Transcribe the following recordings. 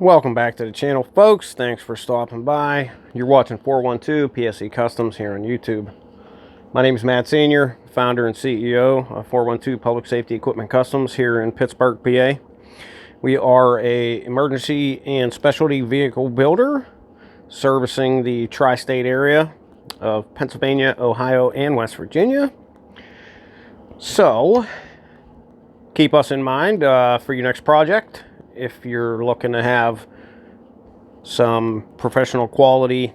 Welcome back to the channel, folks. Thanks for stopping by. You're watching 412 PSE Customs here on YouTube. My name is Matt Sr., founder and CEO of 412 Public Safety Equipment Customs here in Pittsburgh, PA. We are a emergency and specialty vehicle builder servicing the tri-state area of Pennsylvania, Ohio, and West Virginia. So, keep us in mind for your next project. If you're looking to have some professional quality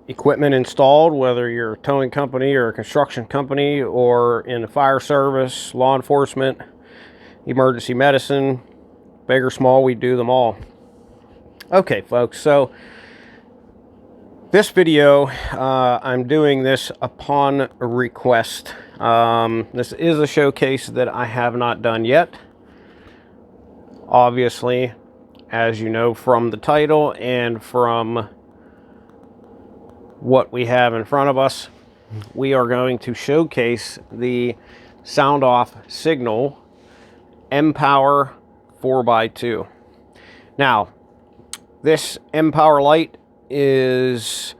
equipment installed, whether you're a towing company or a construction company or in the fire service, law enforcement, emergency medicine, big or small, we do them all. Okay, folks, so this video, I'm doing this upon request. This is a showcase that I have not done yet. Obviously, as you know from the title and from what we have in front of us, we are going to showcase the SoundOff Signal mPower 4x2. Now, this mPower light is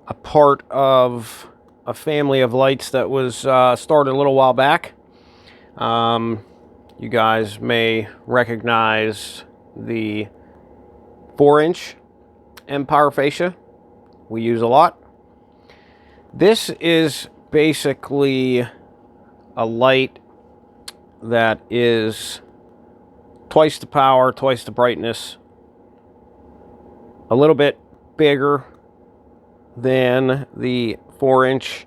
a part of a family of lights that was started a little while back. You guys may recognize the 4-inch mPower Fascia we use a lot. This is basically a light that is twice the power, twice the brightness, a little bit bigger than the 4-inch,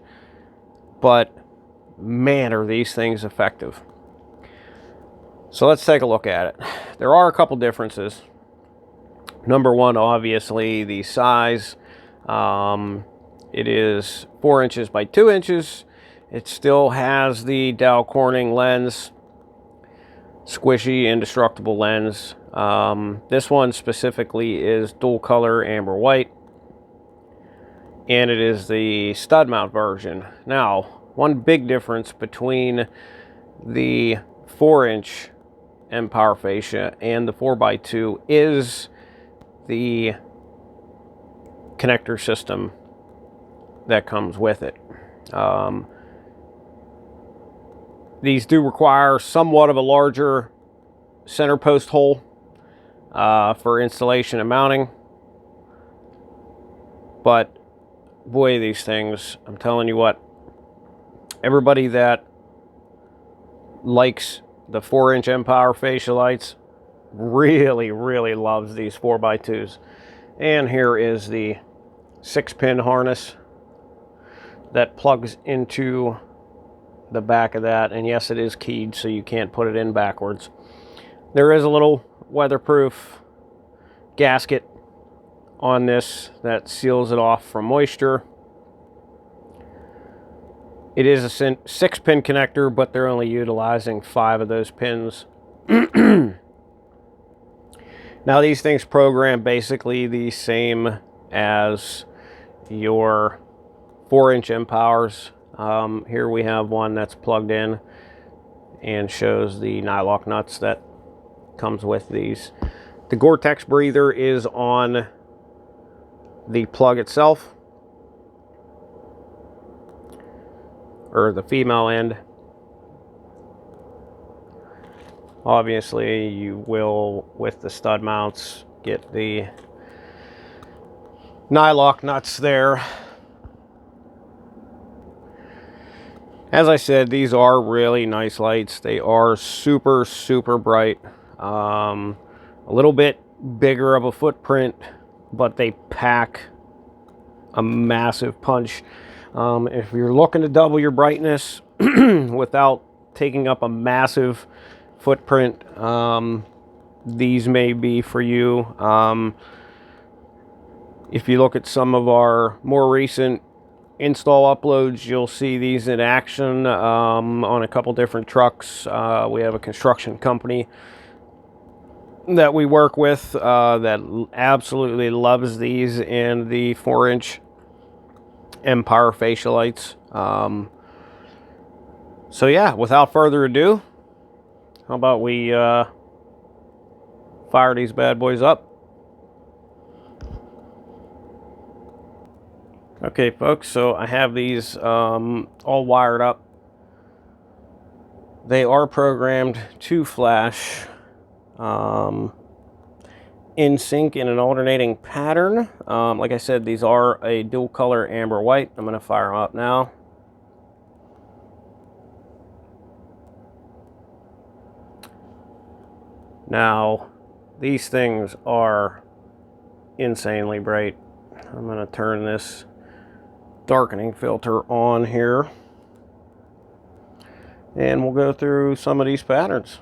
but man, are these things effective. So let's take a look at it. There are a couple differences. Number one, obviously, the size. It is 4 inches by 2 inches. It still has the DowCorning lens, squishy, indestructible lens. This one specifically is dual color amber white, and it is the stud mount version. Now, one big difference between the 4-inch mPower Fascia and the 4x2 is the connector system that comes with it. These do require somewhat of a larger center post hole for installation and mounting, but boy, these things, I'm telling you what, everybody that likes the 4-inch mPower Fascia lights really loves these 4x2s. And here is the 6-pin harness that plugs into the back of that, and yes, it is keyed, so you can't put it in backwards. There is a little weatherproof gasket on this that seals it off from moisture. It is a 6-pin connector, but they're only utilizing 5 of those pins. Now, these things program basically the same as your 4-inch mPowers. Here we have one that's plugged in and shows the nylock nuts that comes with these. The Gore-Tex breather is on the plug itself, or the female end. Obviously, you will, with the stud mounts, get the nylock nuts there. As I said, these are really nice lights. They are super bright. A little bit bigger of a footprint, but they pack a massive punch. If you're looking to double your brightness without taking up a massive footprint, these may be for you. If you look at some of our more recent install uploads, you'll see these in action on a couple different trucks. We have a construction company that we work with that absolutely loves these and the 4-inch mPower Fascia lights. So yeah, without further ado, how about we fire these bad boys up Okay, folks, so I have these all wired up. They are programmed to flash in sync in an alternating pattern. Like I said, these are a dual color amber white. I'm going to fire them up now. Now, these things are insanely bright. I'm going to turn this darkening filter on here, and we'll go through some of these patterns.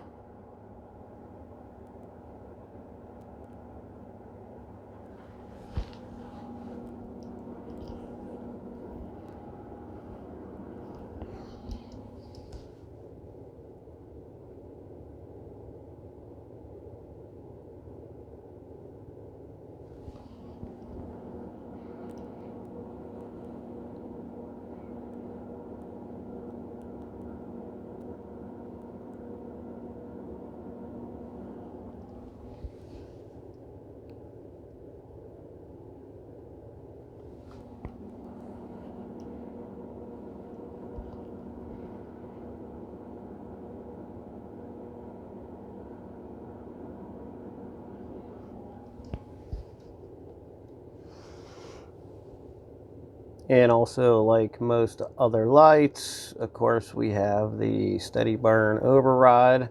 And also, like most other lights, of course, we have the steady burn override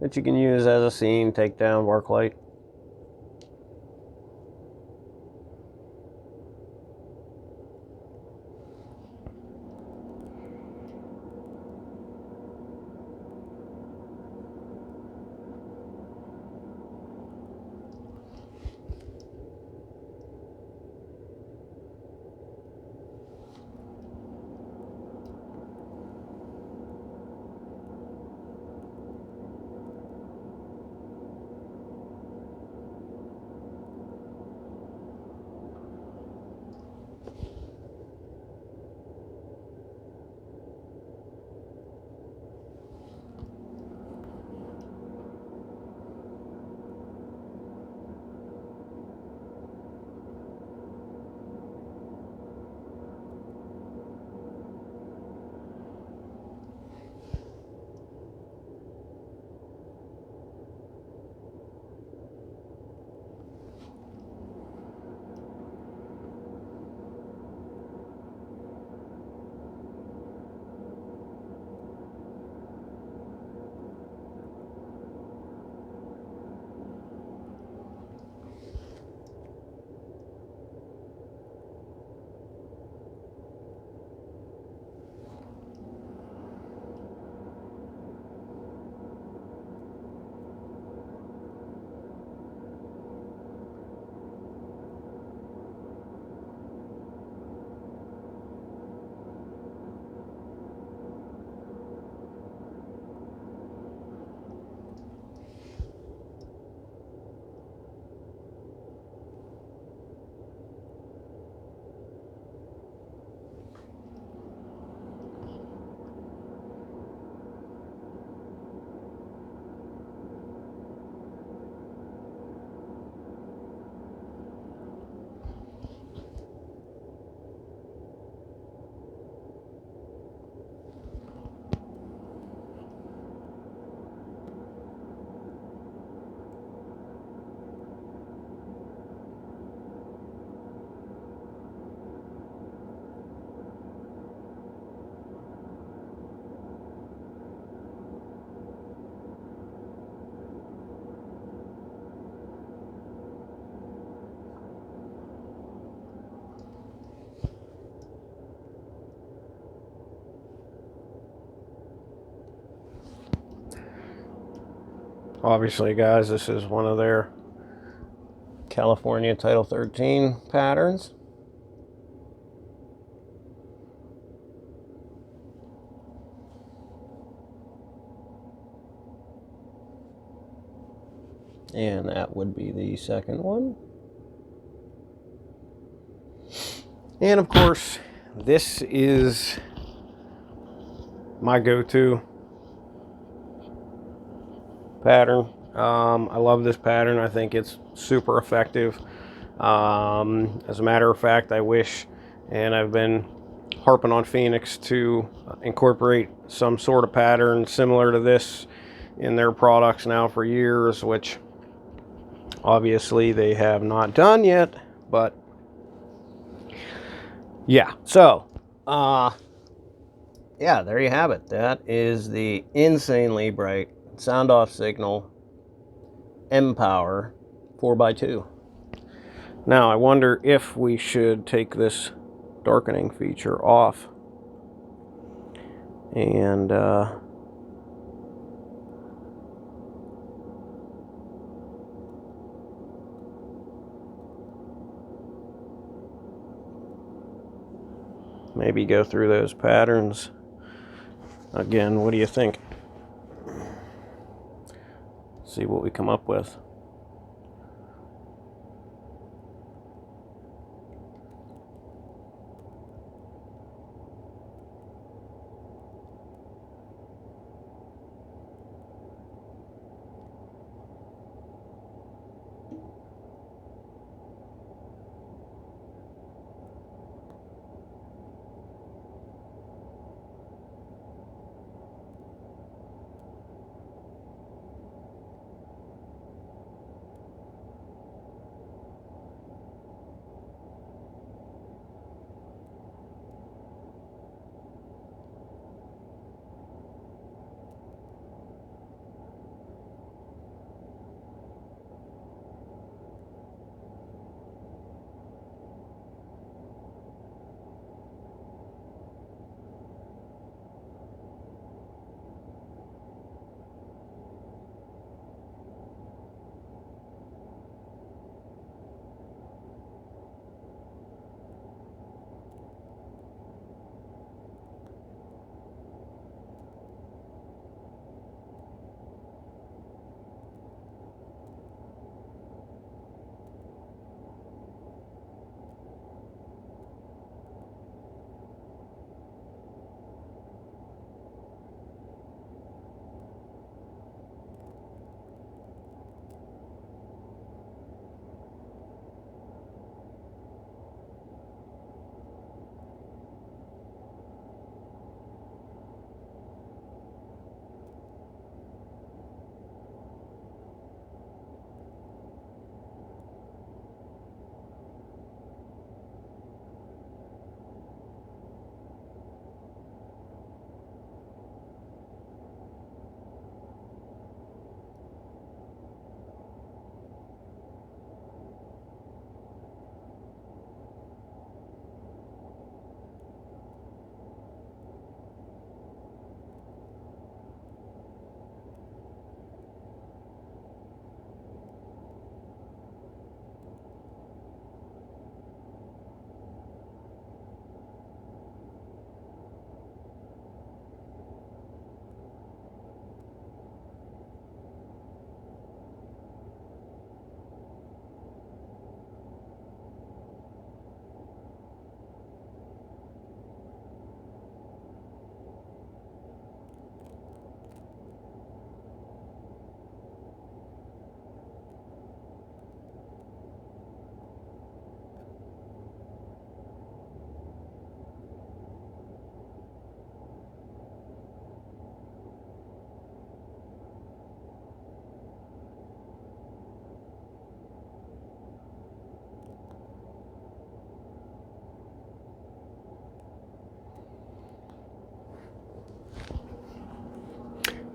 that you can use as a scene takedown work light. Obviously, guys, this is one of their California Title 13 patterns. And that would be the second one. And of course, this is my go-to pattern. I love this pattern. I think it's super effective. As a matter of fact, I wish and I've been harping on Phoenix to incorporate some sort of pattern similar to this in their products now for years, which obviously they have not done yet. But yeah, so yeah, there you have it. That is the insanely bright SoundOff Signal mPower 4x2. Now I wonder if we should take this darkening feature off and maybe go through those patterns again. What do you think? See what we come up with.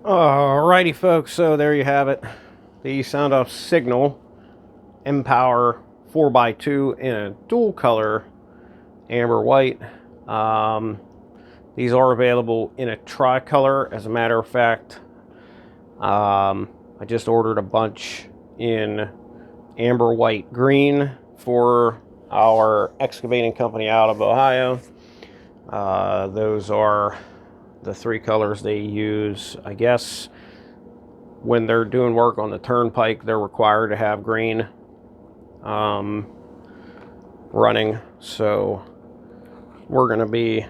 Alrighty folks, so there you have it. The SoundOff Signal mPower 4x2 in a dual color amber white. These are available in a tricolor. As a matter of fact, I just ordered a bunch in amber white green for our excavating company out of Ohio. Those are the three colors they use. I guess when they're doing work on the turnpike, they're required to have green running. So we're going to be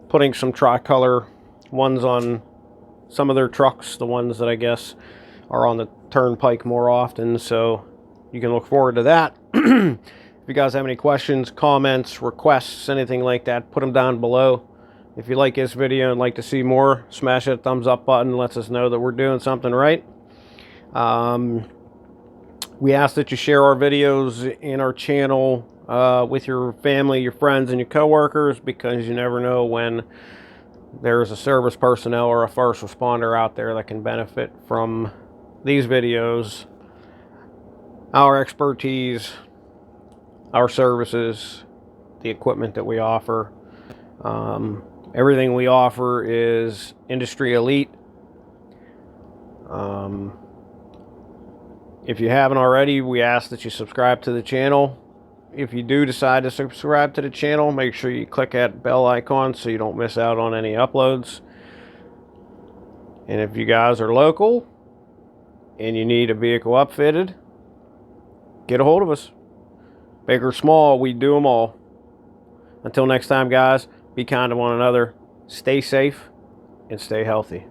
putting some tricolor ones on some of their trucks, the ones that I guess are on the turnpike more often. So you can look forward to that. If If you guys have any questions, comments, requests, anything like that, put them down below. If you like this video and like to see more, smash that thumbs up button. Lets us know that we're doing something right. We ask that you share our videos in our channel with your family, your friends, and your coworkers, because you never know when there's a service personnel or a first responder out there that can benefit from these videos, our expertise, our services, the equipment that we offer. Everything we offer is industry elite. If you haven't already, we ask that you subscribe to the channel. If you do decide to subscribe to the channel, make sure you click that bell icon so you don't miss out on any uploads. And if you guys are local and you need a vehicle upfitted, get a hold of us. Big or small, we do them all. Until next time, guys, be kind to one another, stay safe, and stay healthy.